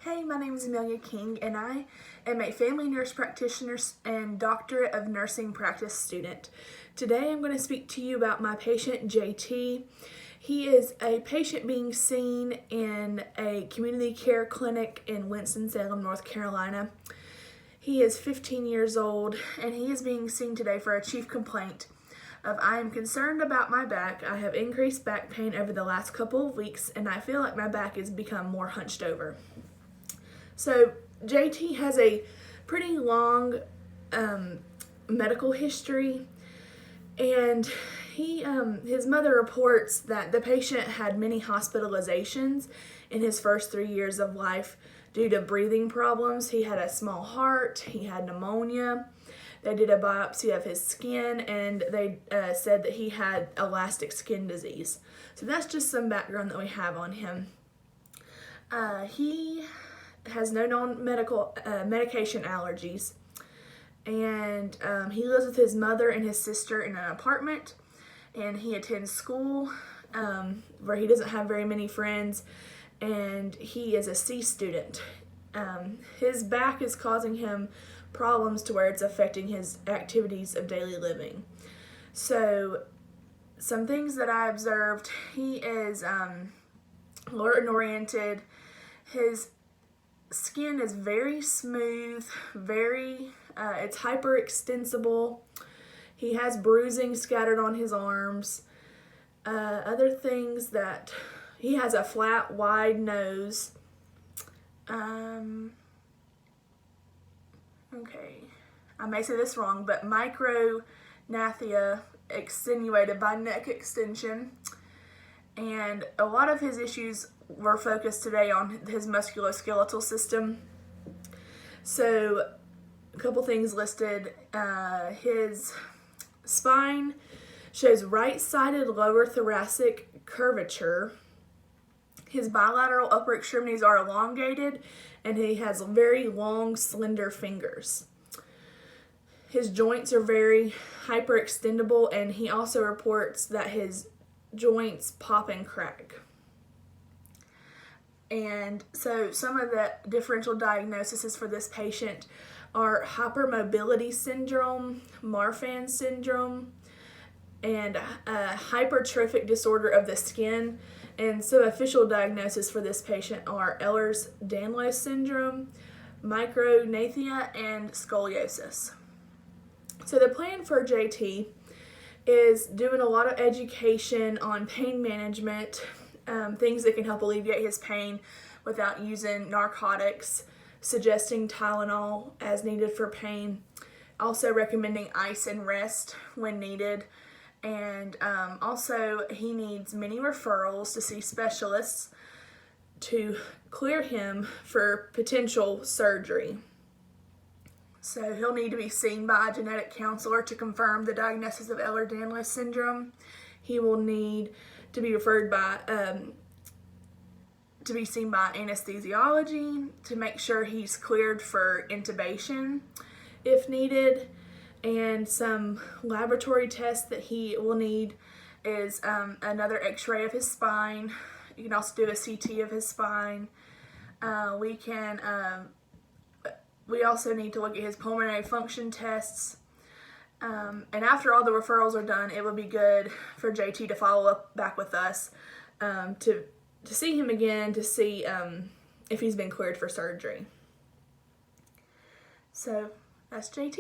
Hey, my name is Amelia King, and I am a family nurse practitioner and doctorate of nursing practice student. Today I'm going to speak to you about my patient, JT. He is a patient being seen in a community care clinic in Winston-Salem, North Carolina. He is 15 years old, and he is being seen today for a chief complaint of I am concerned about my back. I have increased back pain over the last couple of weeks, and I feel like my back has become more hunched over. So JT has a pretty long medical history, and his mother reports that the patient had many hospitalizations in his first 3 years of life due to breathing problems. He had a small heart, he had pneumonia. They did a biopsy of his skin, and they said that he had elastic skin disease. So that's just some background that we have on him. He has no known medication allergies, and he lives with his mother and his sister in an apartment, and he attends school where he doesn't have very many friends, and he is a C student. His back is causing him problems to where it's affecting his activities of daily living. So some things that I observed: he is alert and oriented. His skin is very smooth, it's hyperextensible. He has bruising scattered on his arms. Other things that he has a flat, wide nose. Okay, I may say this wrong, but micrognathia extenuated by neck extension. And a lot of his issues were focused today on his musculoskeletal system. So a couple things listed. His spine shows right-sided lower thoracic curvature. His bilateral upper extremities are elongated, and he has very long, slender fingers. His joints are very hyperextendable, and he also reports that his joints pop and crack. And so some of the differential diagnoses for this patient are hypermobility syndrome, Marfan syndrome, and hypertrophic disorder of the skin. And some official diagnoses for this patient are Ehlers danlos syndrome, micrognathia, and scoliosis. So the plan for JT is doing a lot of education on pain management, things that can help alleviate his pain without using narcotics, suggesting Tylenol as needed for pain, also recommending ice and rest when needed. And also he needs many referrals to see specialists to clear him for potential surgery. So he'll need to be seen by a genetic counselor to confirm the diagnosis of Ehlers-Danlos syndrome. He will need to be referred by to be seen by anesthesiology to make sure he's cleared for intubation if needed. And some laboratory tests that he will need is another x-ray of his spine. You can also do a CT of his spine. We also need to look at his pulmonary function tests. And after all the referrals are done, it would be good for JT to follow up back with us to see him again, to see if he's been cleared for surgery. So that's JT.